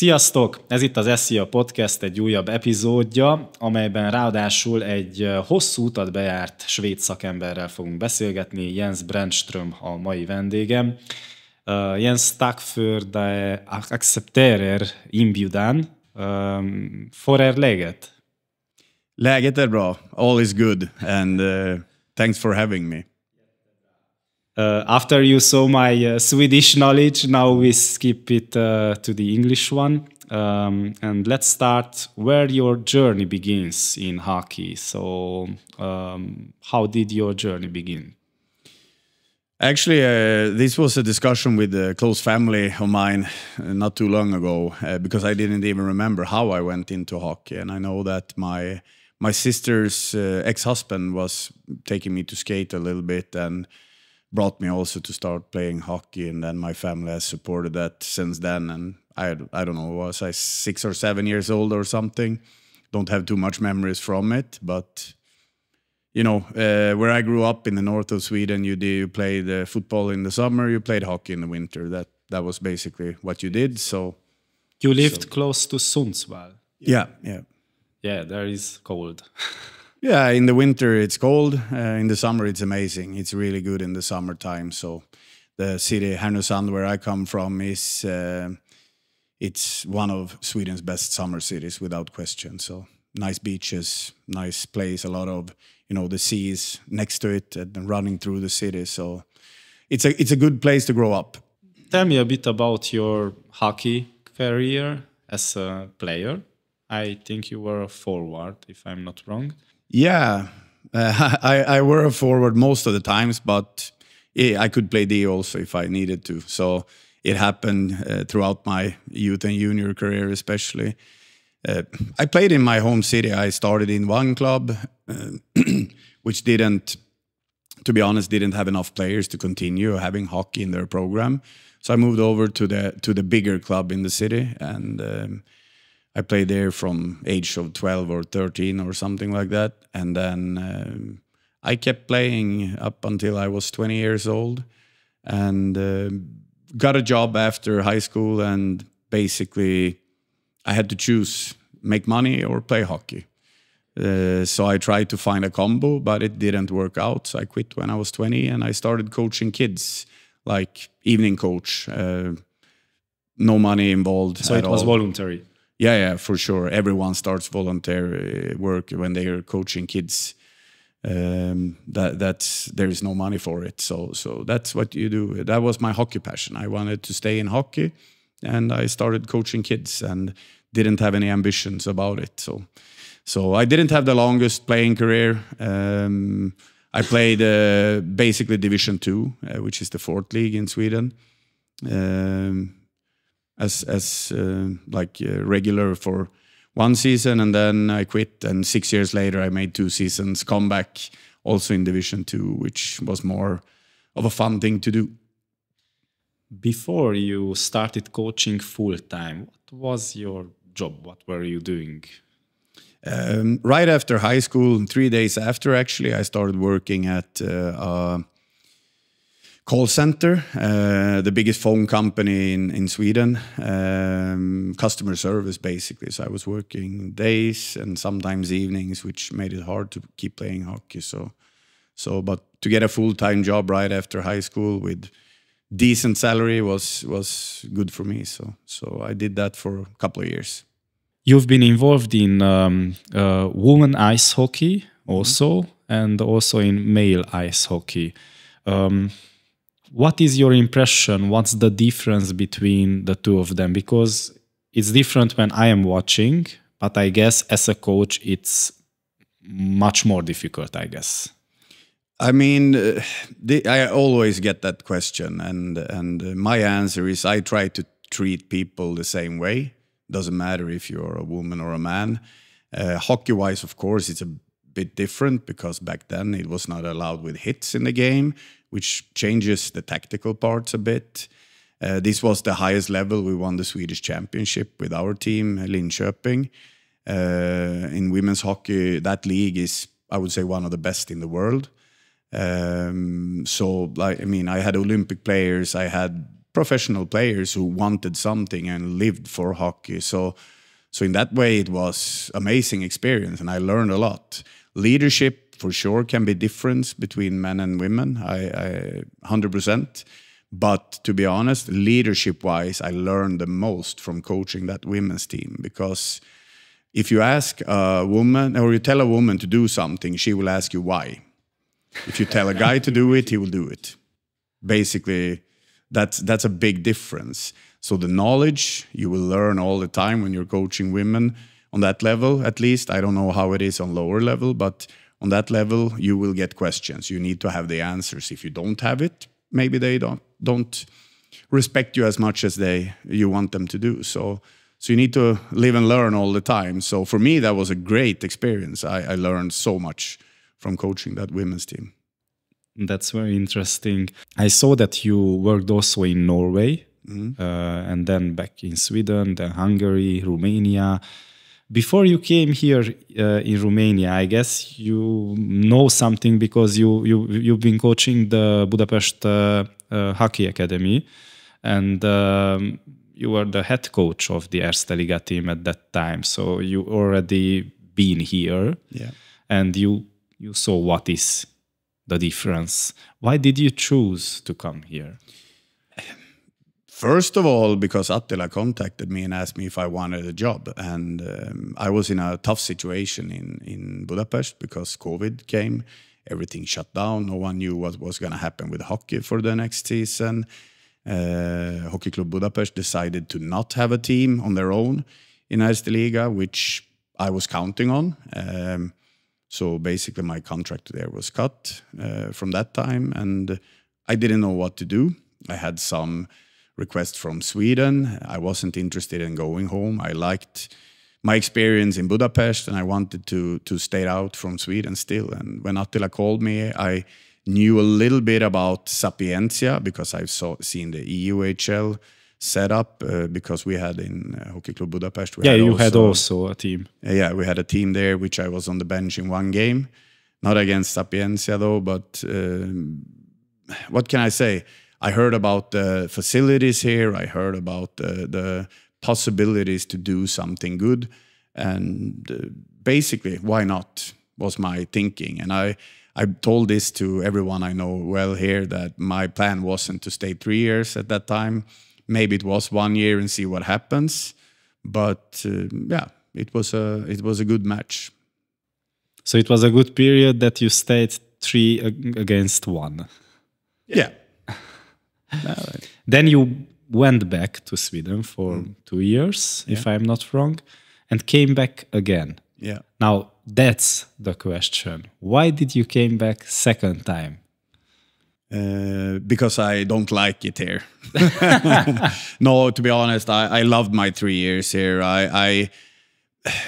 Sziasztok! Ez itt az SZIA Podcast egy újabb epizódja, amelyben ráadásul egy hosszú utat bejárt svéd szakemberrel fogunk beszélgetni. Jens Brännström a mai vendégem. Jens, tack för det accepterar inbjudan. Hur är läget? Läget är bra. All is good. And thanks for having me. After you saw my Swedish knowledge, now we skip it to the English one. And let's start where your journey begins in hockey. So how did your journey begin? Actually, this was a discussion with a close family of mine not too long ago because I didn't even remember how I went into hockey. And I know that my sister's ex-husband was taking me to skate a little bit and brought me also to start playing hockey, and then my family has supported that since then. And I don't know, was I 6 or 7 years old or something? Don't have too much memories from it, but you know, where I grew up in the north of Sweden, you played football in the summer, you played hockey in the winter. That was basically what you did. So you lived close to Sundsvall. Yeah. Yeah, there is cold. Yeah, in the winter it's cold. In the summer it's amazing. It's really good in the summertime. So the city Härnösand, where I come from, is it's one of Sweden's best summer cities without question. So nice beaches, nice place, a lot of, you know, the sea is next to it and running through the city. So it's a good place to grow up. Tell me a bit about your hockey career as a player. I think you were a forward, if I'm not wrong. Yeah, I were a forward most of the times, but I could play D also if I needed to. So it happened throughout my youth and junior career especially. I played in my home city. I started in one club, which to be honest, didn't have enough players to continue having hockey in their program. So I moved over to the bigger club in the city, and I played there from age of 12 or 13 or something like that. And then I kept playing up until I was 20 years old, and got a job after high school. And basically I had to choose, make money or play hockey. So I tried to find a combo, but it didn't work out. So I quit when I was 20 and I started coaching kids, like evening coach, no money involved. So it was voluntary. Yeah, for sure. Everyone starts voluntary work when they are coaching kids. There is no money for it. So that's what you do. That was my hockey passion. I wanted to stay in hockey, and I started coaching kids and didn't have any ambitions about it. So I didn't have the longest playing career. I played basically Division 2, which is the 4th league in Sweden. As regular for one season, and then I quit, and 6 years later I made 2 seasons, come back also in Division 2, which was more of a fun thing to do. Before you started coaching full-time, what was your job? What were you doing? Right after high school, 3 days after actually, I started working at call center, the biggest phone company in Sweden, customer service basically. So I was working days and sometimes evenings, which made it hard to keep playing hockey. But to get a full-time job right after high school with decent salary was good for me. So I did that for a couple of years. You've been involved in women ice hockey also, and also in male ice hockey. What is your impression? What's the difference between the two of them? Because it's different when I am watching, but I guess as a coach, it's much more difficult, I guess. I mean, I always get that question, and my answer is I try to treat people the same way. Doesn't matter if you're a woman or a man. Hockey-wise, of course, it's a bit different because back then it was not allowed with hits in the game, which changes the tactical parts a bit. This was the highest level. We won the Swedish championship with our team, Linköping. In women's hockey, that league is, I would say, one of the best in the world. I had Olympic players. I had professional players who wanted something and lived for hockey. So in that way, it was amazing experience, and I learned a lot. Leadership, for sure, can be different between men and women. I 100%. But to be honest, leadership-wise, I learned the most from coaching that women's team, because if you ask a woman, or you tell a woman to do something, she will ask you why. If you tell a guy to do it, he will do it. Basically, that's a big difference. So the knowledge you will learn all the time when you're coaching women on that level, at least. I don't know how it is on lower level, but on that level, you will get questions. You need to have the answers. If you don't have it, maybe they don't respect you as much as you want them to do. So you need to live and learn all the time. So for me, that was a great experience. I learned so much from coaching that women's team. That's very interesting. I saw that you worked also in Norway, and then back in Sweden, then Hungary, Romania. Before you came here in Romania, I guess you know something because you've been coaching the Budapest Hockey Academy, and you were the head coach of the Erste Liga team at that time. So you already been here, and you saw what is the difference. Why did you choose to come here? First of all, because Attila contacted me and asked me if I wanted a job. And I was in a tough situation in Budapest because COVID came. Everything shut down. No one knew what was going to happen with hockey for the next season. Hockey Club Budapest decided to not have a team on their own in Erste Liga, which I was counting on. So basically my contract there was cut from that time, and I didn't know what to do. I had some requests from Sweden. I wasn't interested in going home. I liked my experience in Budapest, and I wanted to stay out from Sweden still. And when Attila called me, I knew a little bit about Sapienza because I've seen the EUHL setup because we had in Hockey Club Budapest. You had also a team. Yeah, we had a team there, which I was on the bench in one game. Not against Sapienza though, but what can I say? I heard about the facilities here. I heard about the possibilities to do something good. And basically, why not, was my thinking. And I told this to everyone I know well here, that my plan wasn't to stay 3 years at that time. Maybe it was 1 year and see what happens. But yeah, it was a good match. So it was a good period that you stayed 3 against 1. Yeah. Then you went back to Sweden for 2 years, if I'm not wrong, and came back again. Yeah. Now, that's the question. Why did you came back second time? Because I don't like it here. No, to be honest, I loved my 3 years here.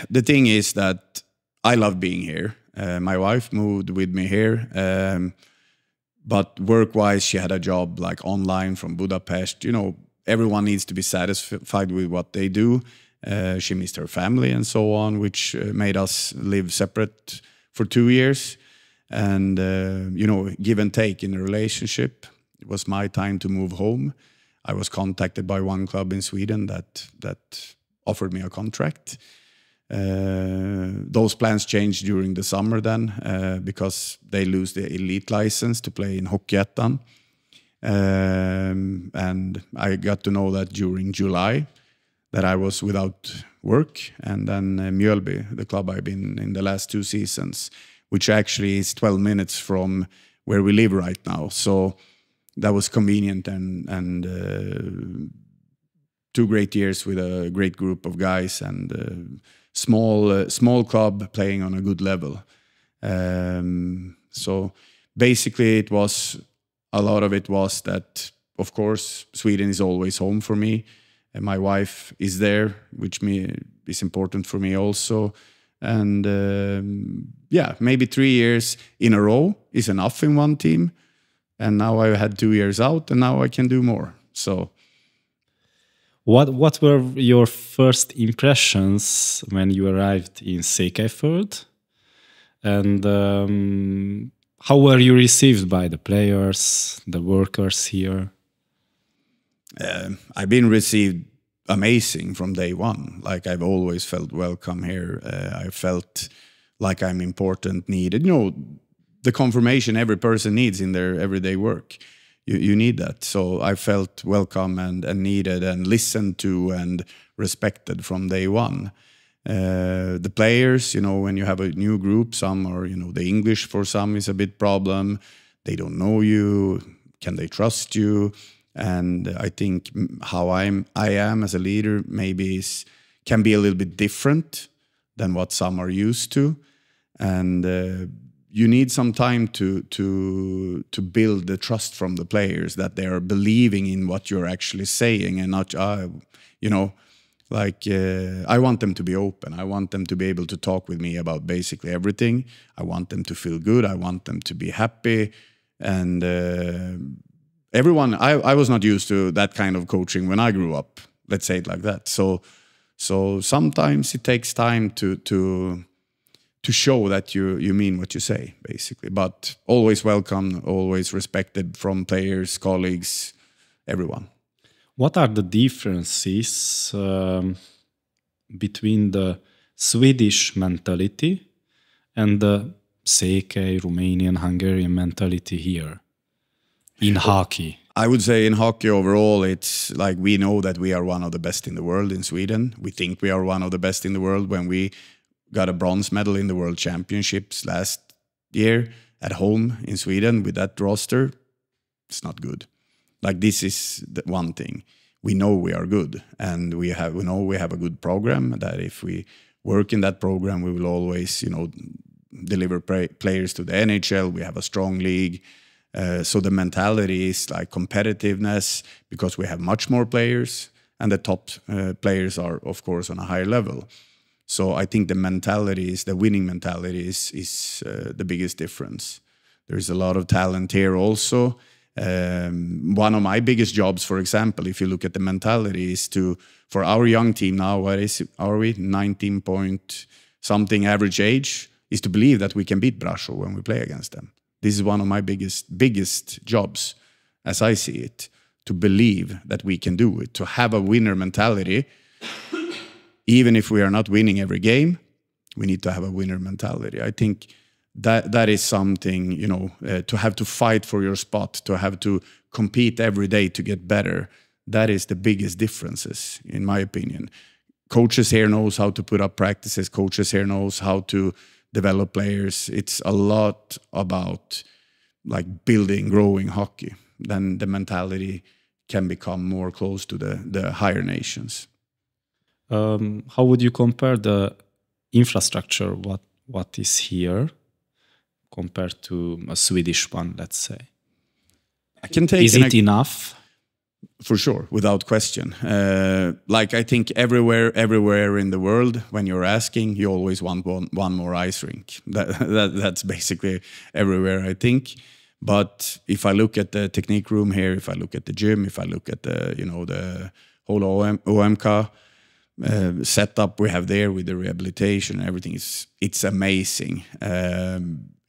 The thing is that I love being here. My wife moved with me here. But work-wise, she had a job like online from Budapest. You know, everyone needs to be satisfied with what they do. She missed her family and so on, which made us live separate for 2 years. And, you know, give and take in a relationship. It was my time to move home. I was contacted by one club in Sweden that offered me a contract. Those plans changed during the summer then because they lose the elite license to play in Hockeyettan. And I got to know that during July that I was without work. And then Mjölby, the club I've been in the last 2 seasons, which actually is 12 minutes from where we live right now. So that was convenient and 2 great years with a great group of guys and small club playing on a good level. So basically a lot of it was that, of course, Sweden is always home for me. And my wife is there, which is important for me also. And yeah, maybe 3 years in a row is enough in one team. And now I've had 2 years out, and now I can do more. So, what were your first impressions when you arrived in Székelyföld? And how were you received by the players, the workers here? I've been received amazing from day one. Like I've always felt welcome here. I felt like I'm important, needed. You know, the confirmation every person needs in their everyday work. You need that. So I felt welcome and needed and listened to and respected from day one. The players, you know, when you have a new group, some are, you know, the English for some is a bit problem. They don't know you. Can they trust you? And I think how I am as a leader maybe can be a little bit different than what some are used to. And you need some time to build the trust from the players that they are believing in what you're actually saying and not, you know, like I want them to be open. I want them to be able to talk with me about basically everything. I want them to feel good. I want them to be happy. And everyone, I was not used to that kind of coaching when I grew up. Let's say it like that. So sometimes it takes time to show that you mean what you say, basically. But always welcome, always respected from players, colleagues, everyone. What are the differences between the Swedish mentality and the Székely, Romanian, Hungarian mentality here in hockey? I would say in hockey overall, it's like we know that we are one of the best in the world in Sweden. We think we are one of the best in the world. When we got a bronze medal in the World Championships last year at home in Sweden with that roster, it's not good. Like this is the one thing. We know we are good, and we know we have a good program, that if we work in that program, we will always, you know, deliver players to the NHL. We have a strong league. So the mentality is like competitiveness, because we have much more players, and the top players are, of course, on a higher level. So I think the mentality is, the winning mentality is the biggest difference. There's a lot of talent here also. One of my biggest jobs, for example, if you look at the mentality, is for our young team now, are we 19 point something average age, is to believe that we can beat Brașov when we play against them. This is one of my biggest jobs, as I see it, to believe that we can do it, to have a winner mentality. Even if we are not winning every game, we need to have a winner mentality. I think that is something, you know, to have to fight for your spot, to have to compete every day to get better. That is the biggest differences, in my opinion. Coaches here knows how to put up practices. Coaches here knows how to develop players. It's a lot about like building, growing hockey. Then the mentality can become more close to the higher nations. How would you compare the infrastructure, what is here, compared to a Swedish one, let's say? I can take. Is it enough? For sure, without question. Like I think everywhere in the world, when you're asking, you always want one more ice rink. That's basically everywhere, I think. But if I look at the technique room here, if I look at the gym, if I look at the whole OMK setup we have there with the rehabilitation and everything, it's amazing.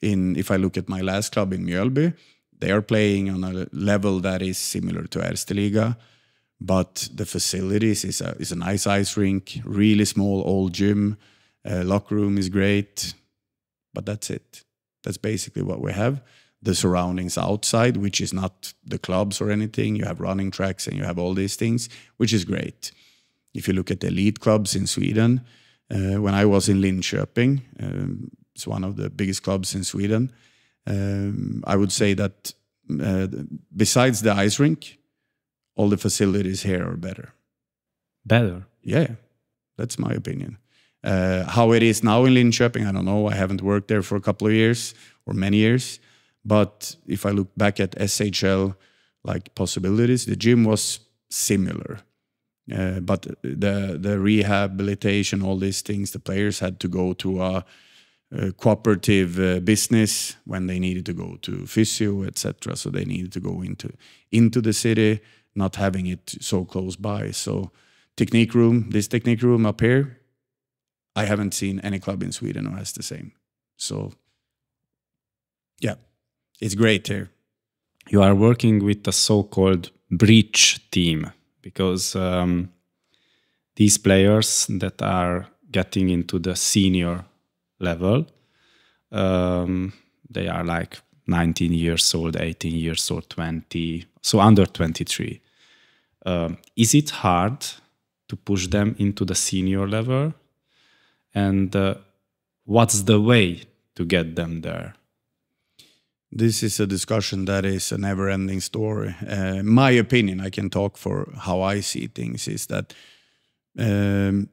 If I look at my last club in Mjölby, they are playing on a level that is similar to Erste Liga, but the facilities is a nice ice rink, really small old gym, locker room is great, but that's it. That's basically what we have. The surroundings outside, which is not the clubs or anything, you have running tracks and you have all these things, which is great. If you look at the elite clubs in Sweden, when I was in Linköping, it's one of the biggest clubs in Sweden, I would say that besides the ice rink, all the facilities here are better. Better? Yeah, that's my opinion. How it is now in Linköping, I don't know. I haven't worked there for a couple of years or many years. But if I look back at SHL like possibilities, the gym was similar. But the rehabilitation, all these things, the players had to go to a cooperative business when they needed to go to physio, etc. So they needed to go into the city, not having it so close by. So technique room, this technique room up here, I haven't seen any club in Sweden who has the same. So yeah, it's great here. You are working with the so-called bridge team, because these players that are getting into the senior level, they are like 19 years old, 18 years old, 20, so under 23. Is it hard to push them into the senior level? And what's the way to get them there? This is a discussion that is a never-ending story. My opinion, I can talk for how I see things, is that the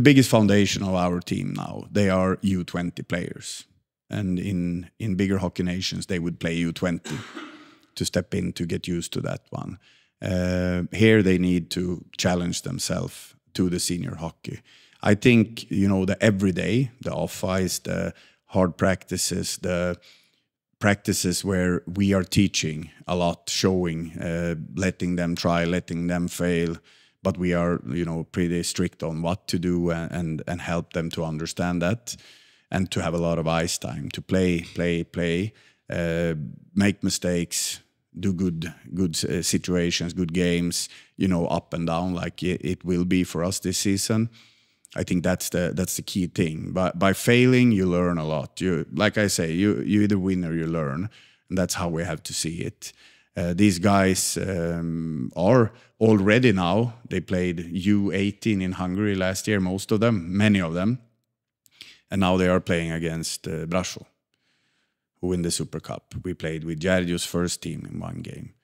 biggest foundation of our team now, they are U20 players. And in bigger hockey nations, they would play U20 to step in to get used to that one. Here they need to challenge themselves to the senior hockey. I think, you know, the everyday, the off-ice, the hard practices, the practices where we are teaching a lot, showing, letting them try, letting them fail, but we are, you know, pretty strict on what to do and help them to understand that, and to have a lot of ice time to play, make mistakes, do good situations, good games, you know, up and down like it will be for us this season. I think that's the key thing. But by failing, you learn a lot. You, like I say, you either win or you learn, and that's how we have to see it. These guys are already now. They played U18 in Hungary last year, most of them, many of them, and now they are playing against Brașov, who win the Super Cup. We played with Giardiu's first team in one game.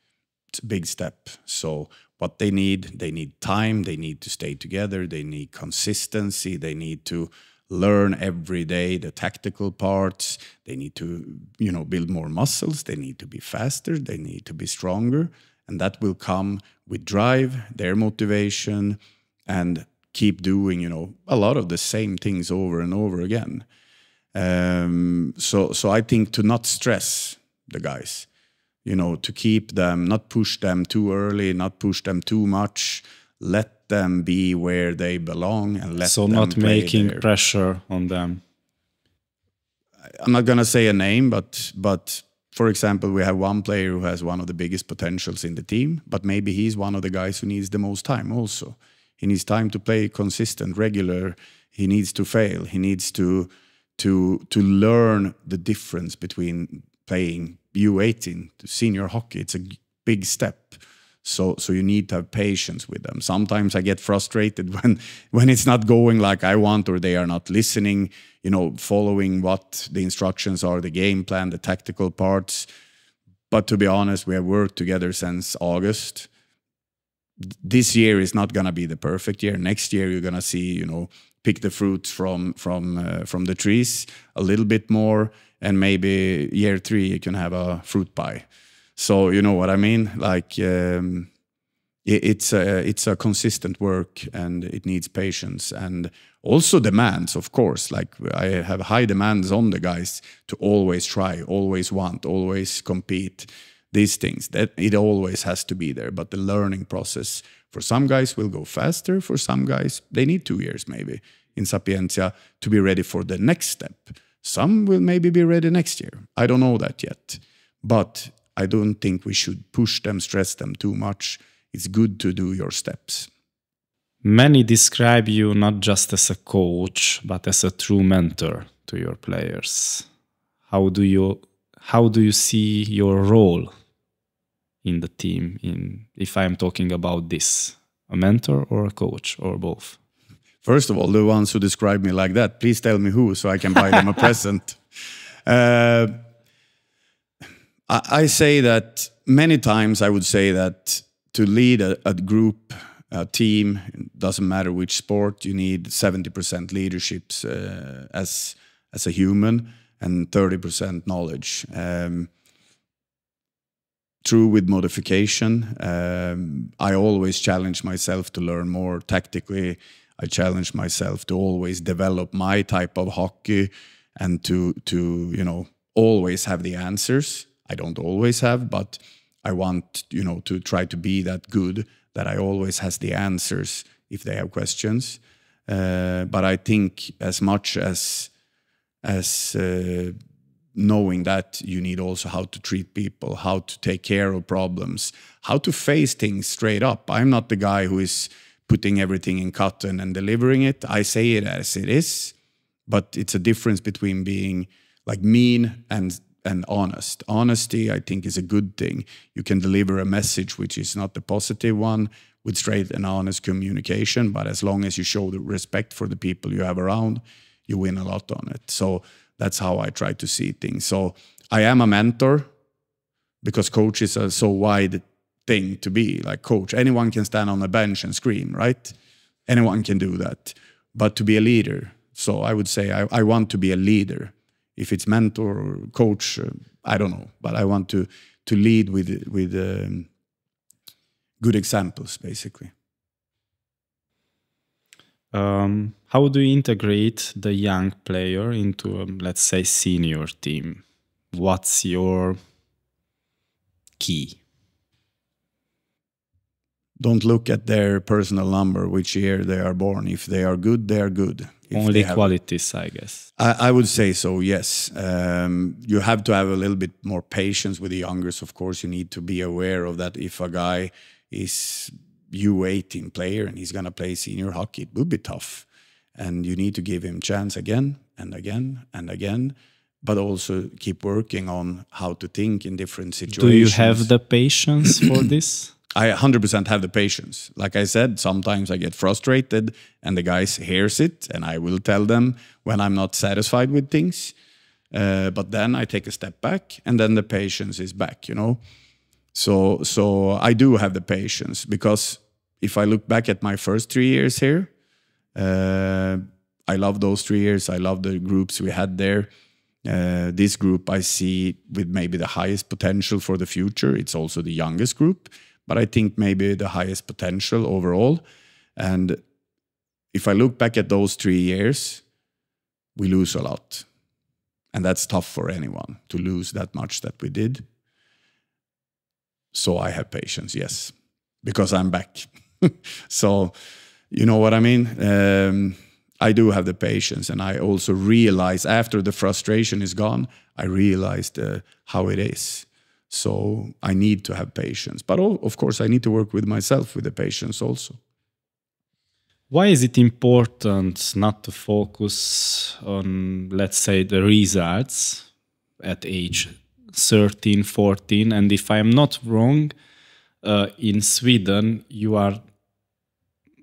It's a big step. So what they need time, they need to stay together, they need consistency, they need to learn every day the tactical parts, they need to, you know, build more muscles, they need to be faster, they need to be stronger, and that will come with drive, their motivation, and keep doing, you know, a lot of the same things over and over again. So I think to not stress the guys, you know, to keep them, not push them too early, not push them too much, let them be where they belong and let them play. So not making pressure on them. I'm not going to say a name, but for example, we have one player who has one of the biggest potentials in the team, but maybe he's one of the guys who needs the most time also. He needs time to play consistent, regular. He needs to fail. He needs to learn the difference between playing U18 to senior hockey. It's a big step. So you need to have patience with them. Sometimes I get frustrated when it's not going like I want, or they are not listening, you know, following what the instructions are, the game plan, the tactical parts. But to be honest, we have worked together since August. This year is not going to be the perfect year. Next year you're going to see, you know, pick the fruits from the trees a little bit more, and maybe year 3 you can have a fruit pie. So you know what I mean? Like it's a consistent work, and it needs patience and also demands, of course. Like I have high demands on the guys to always try, always want, always compete. These things, that it always has to be there. But the learning process for some guys will go faster. For some guys, they need 2 years maybe in Sapienza to be ready for the next step. Some will maybe be ready next year. I don't know that yet. But I don't think we should push them, stress them too much. It's good to do your steps. Many describe you not just as a coach, but as a true mentor to your players. How do you see your role in the team, if I'm talking about this, a mentor or a coach or both? First of all, the ones who describe me like that, please tell me who, so I can buy them a present. I say that many times. I would say that to lead a group, a team, doesn't matter which sport, you need 70% leadership as a human and 30% knowledge. True with modification. I always challenge myself to learn more tactically. I challenge myself to always develop my type of hockey and to you know, always have the answers. I don't always have, but I want, you know, to try to be that good that I always has the answers if they have questions. But I think as much as knowing that, you need also how to treat people, how to take care of problems, how to face things straight up. I'm not the guy who is putting everything in cotton and delivering it. I say it as it is, but it's a difference between being like mean and honest. Honesty, I think, is a good thing. You can deliver a message which is not the positive one with straight and honest communication, but as long as you show the respect for the people you have around, you win a lot on it. So that's how I try to see things. So I am a mentor because coach is a so wide thing to be. Like coach, anyone can stand on a bench and scream, right? Anyone can do that. But to be a leader, so I would say I want to be a leader. If it's mentor or coach, I don't know. But I want to lead with good examples, basically. How do you integrate the young player into, let's say, senior team? What's your key? Don't look at their personal number, which year they are born. If they are good, they are good. If only qualities, I guess. I would say so, yes. You have to have a little bit more patience with the youngers. Of course, you need to be aware of that. If a guy is U18 player and he's going to play senior hockey, it would be tough. And you need to give him chance again and again and again, but also keep working on how to think in different situations. Do you have the patience for this? I 100% have the patience. Like I said, sometimes I get frustrated and the guys hears it and I will tell them when I'm not satisfied with things. But then I take a step back and then the patience is back, you know. So I do have the patience because if I look back at my first 3 years here, I love those 3 years. I love the groups we had there. This group I see with maybe the highest potential for the future. It's also the youngest group, but I think maybe the highest potential overall. And if I look back at those 3 years, we lose a lot. And that's tough for anyone to lose that much that we did. So I have patience, yes, because I'm back. So, you know what I mean? I do have the patience, and I also realize after the frustration is gone, I realized how it is. So I need to have patience. But of course, I need to work with myself with the patience also. Why is it important not to focus on, let's say, the results at age 13, 14? And if I'm not wrong, in Sweden, you are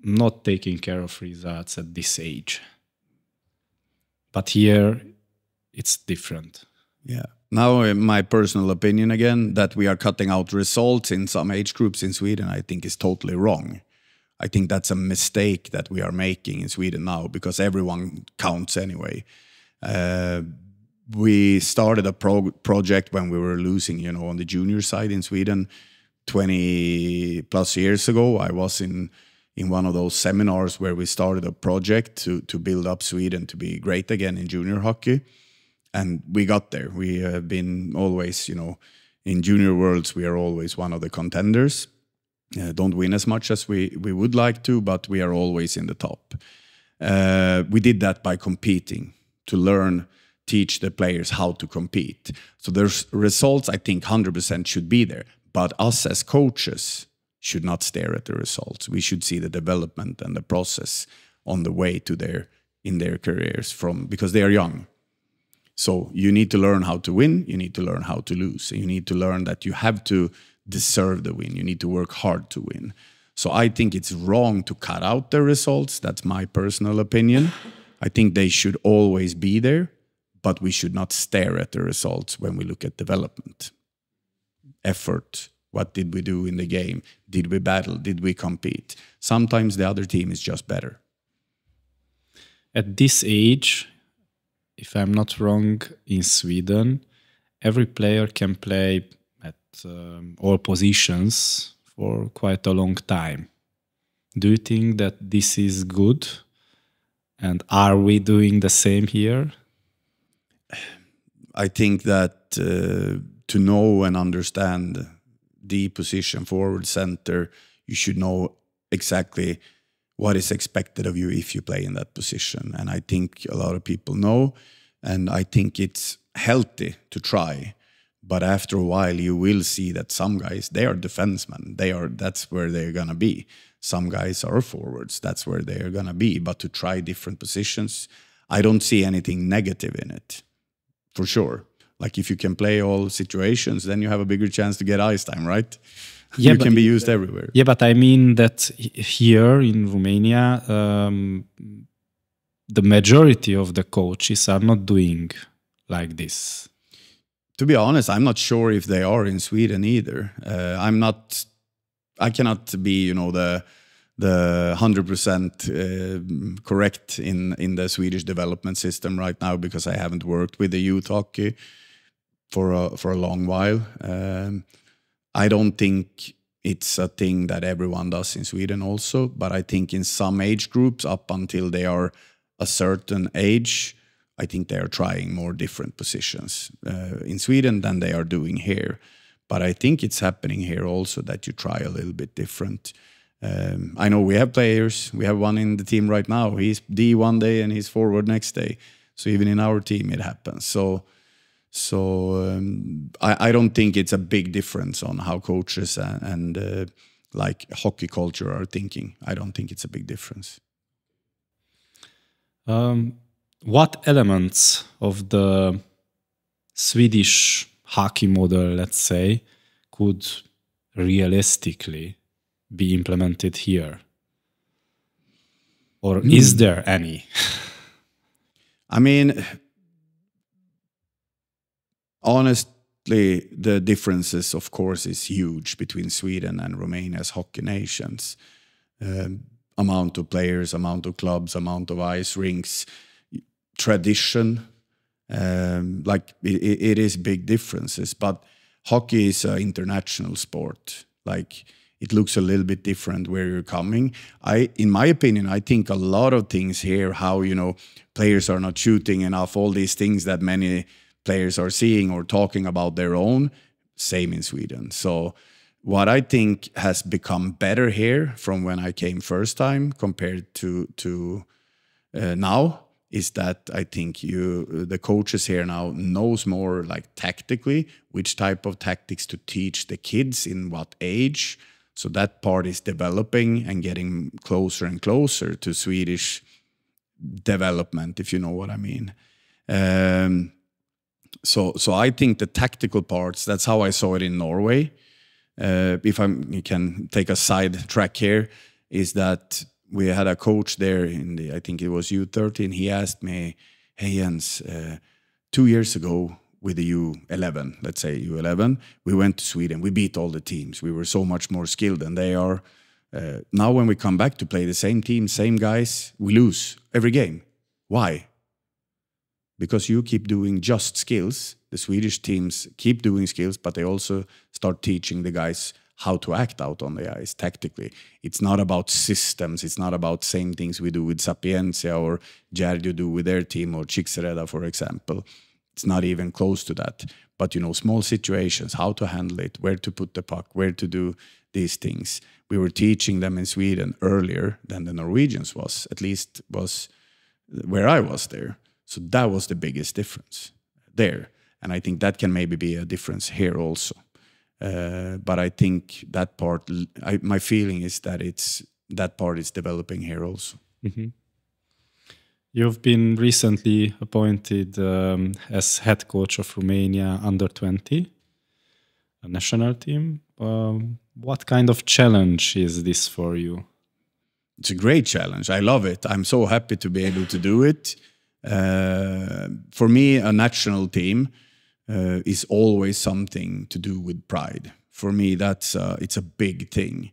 not taking care of results at this age. But here, it's different. Yeah. Now, in my personal opinion again, that we are cutting out results in some age groups in Sweden, I think is totally wrong. I think that's a mistake that we are making in Sweden now because everyone counts anyway. We started a project when we were losing, you know, on the junior side in Sweden 20 plus years ago. I was in one of those seminars where we started a project to build up Sweden to be great again in junior hockey. And we got there. We have been always, you know, in junior worlds, we are always one of the contenders. Don't win as much as we would like to, but we are always in the top. We did that by competing, to learn, teach the players how to compete. So there's results, I think 100% should be there. But us as coaches should not stare at the results. We should see the development and the process on the way to in their careers because they are young. So you need to learn how to win, you need to learn how to lose, and you need to learn that you have to deserve the win. You need to work hard to win. So I think it's wrong to cut out the results. That's my personal opinion. I think they should always be there, but we should not stare at the results when we look at development. Effort. What did we do in the game? Did we battle? Did we compete? Sometimes the other team is just better. At this age, if I'm not wrong, in Sweden, every player can play at all positions for quite a long time. Do you think that this is good? And are we doing the same here? I think that to know and understand the position, forward, center, you should know exactly what is expected of you if you play in that position. And I think a lot of people know. And I think it's healthy to try. But after a while, you will see that some guys, they are defensemen. That's where they're gonna be. Some guys are forwards. That's where they're gonna be. But to try different positions, I don't see anything negative in it, for sure. Like if you can play all situations, then you have a bigger chance to get ice time, right? Yeah, you can be used everywhere. Yeah, but I mean that here in Romania, the majority of the coaches are not doing like this. To be honest, I'm not sure if they are in Sweden either. I cannot be, the 100% correct in the Swedish development system right now, because I haven't worked with the youth hockey for a long while. I don't think it's a thing that everyone does in Sweden also, but I think in some age groups up until they are a certain age, I think they are trying more different positions in Sweden than they are doing here. But I think it's happening here also that you try a little bit different. I know we have players. We have one in the team right now. He's D one day and he's forward next day. So even in our team, it happens. So I don't think it's a big difference on how coaches and like hockey culture are thinking. I don't think it's a big difference. What elements of the Swedish hockey model, let's say, could realistically be implemented here? Or is there any? I mean, honestly, the differences, of course, is huge between Sweden and Romania as hockey nations. Amount of players, amount of clubs, amount of ice rinks, tradition. Like it is big differences, but hockey is an international sport. Like it looks a little bit different where you're coming. In my opinion, I think a lot of things here, how, players are not shooting enough, all these things that many players are seeing or talking about their own, same in Sweden. So what I think has become better here from when I came first time compared to now is that I think the coaches here now knows more like tactically which type of tactics to teach the kids in what age. So that part is developing and getting closer and closer to Swedish development, if you know what I mean. So I think the tactical parts, that's how I saw it in Norway. If you can take a side track here, is that we had a coach there I think it was U13. He asked me, "Hey Jens, 2 years ago with the U11, let's say U11, we went to Sweden. We beat all the teams. We were so much more skilled than they are. Now when we come back to play the same team, same guys, we lose every game. Why? Because you keep doing just skills. The Swedish teams keep doing skills, but they also start teaching the guys how to act out on the ice tactically. It's not about systems. It's not about same things we do with Sapienza or Jardio do with their team or Chiksereda, for example. It's not even close to that. But, small situations, how to handle it, where to put the puck, where to do these things. We were teaching them in Sweden earlier than the Norwegians was, at least was where I was there. So that was the biggest difference there. And I think that can maybe be a difference here also. But I think that part, my feeling is that that part is developing here also. Mm-hmm. You've been recently appointed as head coach of Romania under-20, a national team. What kind of challenge is this for you? It's a great challenge. I love it. I'm so happy to be able to do it. For me, a national team is always something to do with pride. For me, it's a big thing.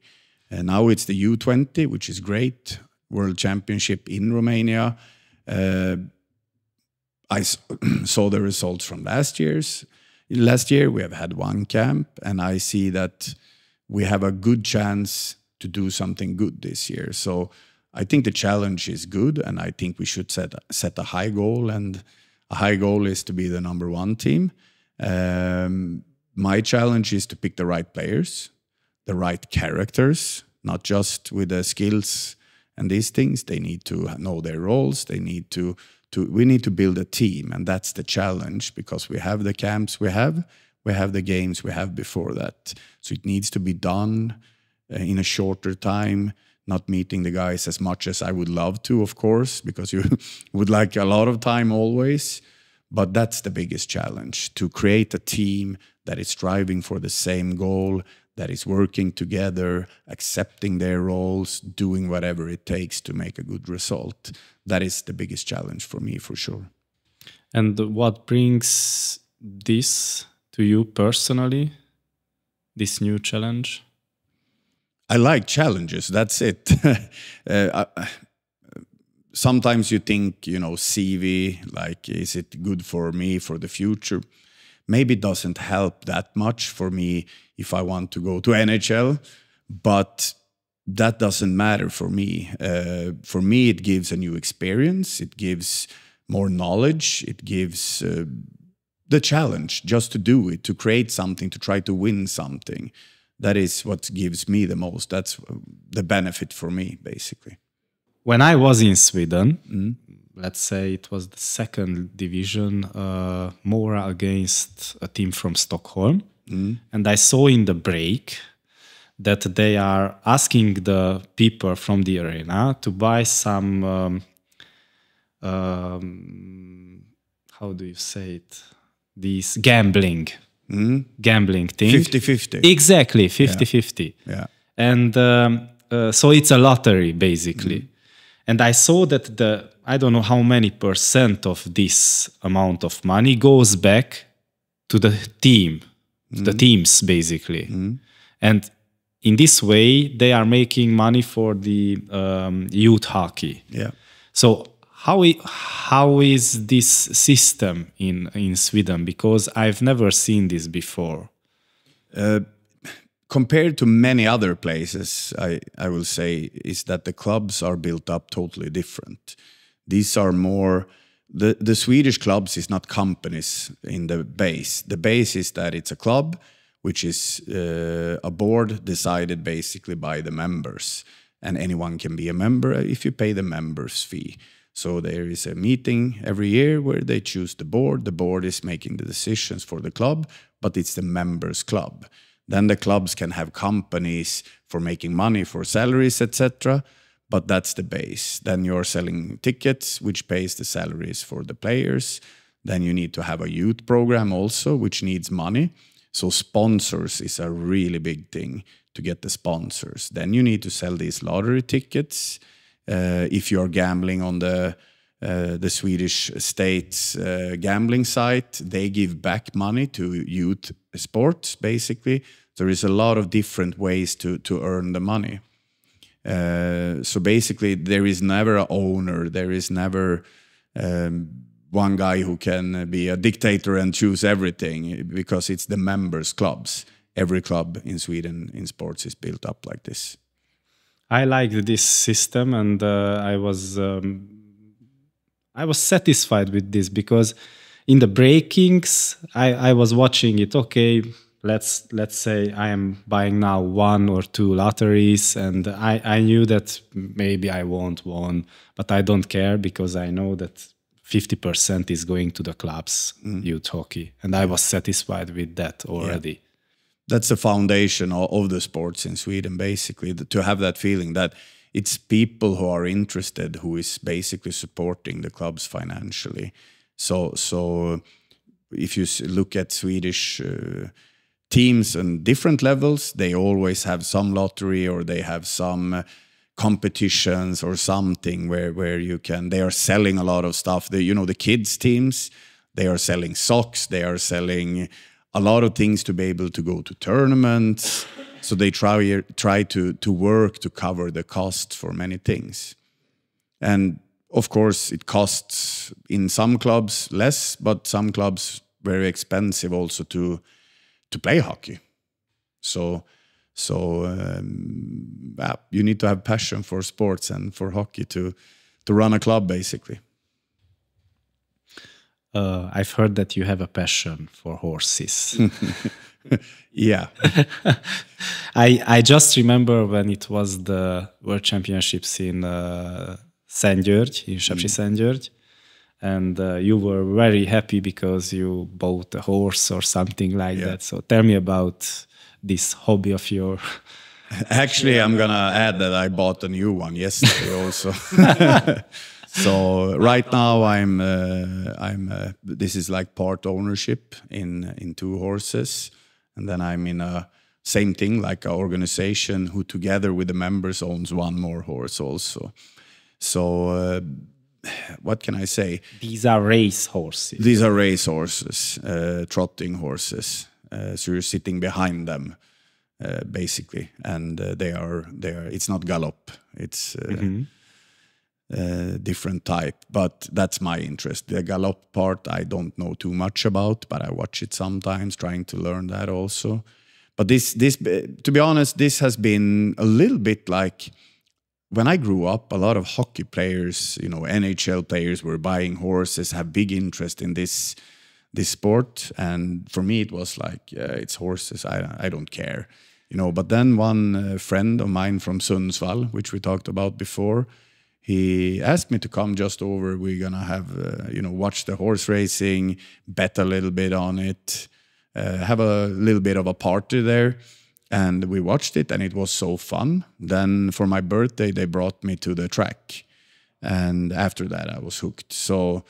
And now it's the U20, which is great. World Championship in Romania. I saw the results from last year. We have had one camp, and I see that we have a good chance to do something good this year. So I think the challenge is good, and I think we should set a high goal, and a high goal is to be the #1 team. My challenge is to pick the right players, the right characters, not just with the skills and these things. They need to know their roles. They need to we need to build a team, and that's the challenge, because we have the camps we have the games we have before that. So it needs to be done in a shorter time, not meeting the guys as much as I would love to, of course, because you would like a lot of time always. But that's the biggest challenge, to create a team that is striving for the same goal, that is working together, accepting their roles, doing whatever it takes to make a good result. That is the biggest challenge for me, for sure. And what brings this to you personally, this new challenge? I like challenges, that's it. Sometimes you think, CV, like, is it good for me for the future? Maybe it doesn't help that much for me if I want to go to NHL, but that doesn't matter for me. For me, it gives a new experience, it gives more knowledge, it gives the challenge just to do it, to create something, to try to win something. That is what gives me the most. That's the benefit for me, basically. When I was in Sweden, let's say it was the second division, Mora against a team from Stockholm. And I saw in the break that they are asking the people from the arena to buy some, how do you say it? These gambling thing. 50-50. Exactly, 50-50. Yeah. And so it's a lottery, basically. And I saw that I don't know how many % of this amount of money goes back to the team, the teams, basically. And in this way, they are making money for the youth hockey. Yeah. So how is this system in Sweden? Because I've never seen this before. Compared to many other places, I will say, is that the clubs are built up totally different. These are more, the Swedish clubs is not companies in the base. The base is that it's a club, which is a board decided basically by the members. And anyone can be a member if you pay the members fee. So there is a meeting every year where they choose the board. The board is making the decisions for the club, but it's the members' club. Then the clubs can have companies for making money for salaries, etc. But that's the base. Then you're selling tickets, which pays the salaries for the players. Then you need to have a youth program also, which needs money. So sponsors is a really big thing to get the sponsors. Then you need to sell these lottery tickets. If you're gambling on the Swedish state's gambling site, they give back money to youth sports, basically. There is a lot of different ways to earn the money. So basically, there is never an owner. There is never one guy who can be a dictator and choose everything, because it's the members' clubs. Every club in Sweden in sports is built up like this. I liked this system, and I was satisfied with this, because in the breakings I was watching it. Okay, let's say I am buying now 1 or 2 lotteries, and I knew that maybe I won't win, but I don't care, because I know that 50% is going to the clubs, youth hockey, and I was satisfied with that already. Yeah. That's the foundation of the sports in Sweden, basically, to have that feeling that it's people who are interested who is basically supporting the clubs financially. So if you look at Swedish teams on different levels, they always have some lottery, or they have some competitions or something where they are selling a lot of stuff. The kids teams, they are selling socks, they are selling a lot of things to be able to go to tournaments. So they try to work to cover the cost for many things. And of course, it costs in some clubs less, but some clubs very expensive also to play hockey. So you need to have passion for sports and for hockey to run a club, basically. I've heard that you have a passion for horses. Yeah. I just remember when it was the World Championships in Szentgyörgy, in Sepsi Szentgyörgy. and you were very happy because you bought a horse or something like that. So tell me about this hobby of yours. Actually, I'm gonna add that I bought a new one yesterday also. So right now this is like part ownership in 2 horses, and then I'm in a same thing like an organization who together with the members owns 1 more horse also. So what can I say? These are race horses. These are race horses, trotting horses. So you're sitting behind them, basically, and they are. It's not gallop. It's different type, but that's my interest. The gallop part I don't know too much about, but I watch it sometimes, trying to learn that also. But this, to be honest, this has been a little bit like when I grew up. A lot of hockey players, you know, NHL players, were buying horses, have big interest in this sport, and for me it was like, it's horses. I don't care, you know. But then one friend of mine from Sundsvall, which we talked about before, he asked me to come just over. We're gonna have, you know, watch the horse racing, bet a little bit on it, have a little bit of a party there. And we watched it, and it was so fun. Then for my birthday, they brought me to the track. And after that, I was hooked. So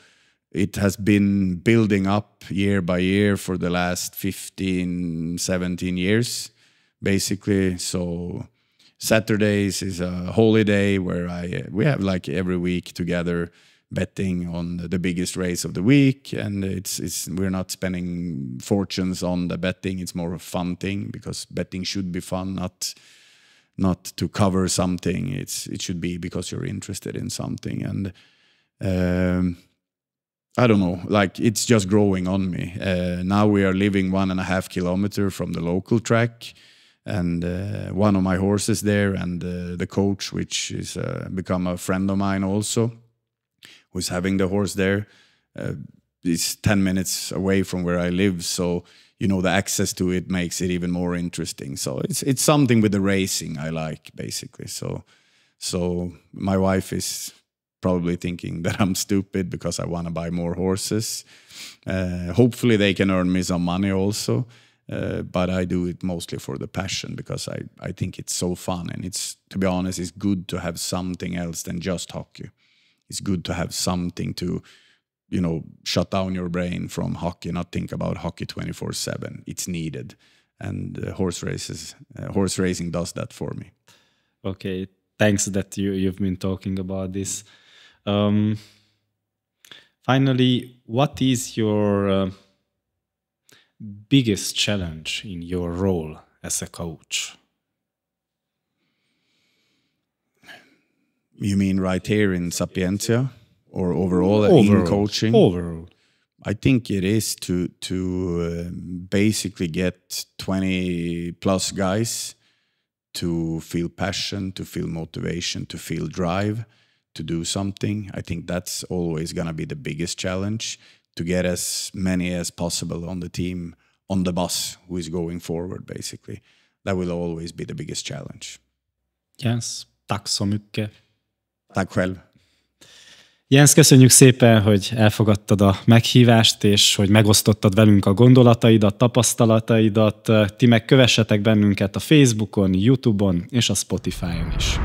it has been building up year by year for the last 15, 17 years, basically. So Saturdays is a holiday where we have like every week together betting on the biggest race of the week, and we're not spending fortunes on the betting. It's more a fun thing, because betting should be fun, not to cover something. It should be because you're interested in something. And I don't know, like it's just growing on me. Now we are living 1.5 kilometers from the local track, and one of my horses there, and the coach, which is become a friend of mine also, who's having the horse there, is 10 minutes away from where I live. So, you know, the access to it makes it even more interesting. So it's something with the racing I like, basically. So my wife is probably thinking that I'm stupid because I want to buy more horses. Hopefully they can earn me some money also. But I do it mostly for the passion, because I think it's so fun. And it's, to be honest, it's good to have something else than just hockey. It's good to have something to, you know, shut down your brain from hockey, not think about hockey 24/7. It's needed. And horse racing does that for me. Okay, thanks that you've been talking about this. Finally, what is your biggest challenge in your role as a coach? You mean right here in Sapienza, or overall in coaching? Overall. I think it is to basically get 20 plus guys to feel passion, to feel motivation, to feel drive, to do something. I think that's always going to be the biggest challenge, to get as many as possible on the team, on the bus, who is going forward, basically. That will always be the biggest challenge. Jens, tack så mycket. Tack själv. Jens, köszönjük szépen, hogy elfogadtad a meghívást, és hogy megosztottad velünk a gondolataidat, tapasztalataidat. Ti meg kövessetek bennünket a Facebookon, YouTube-on és a Spotify-on is.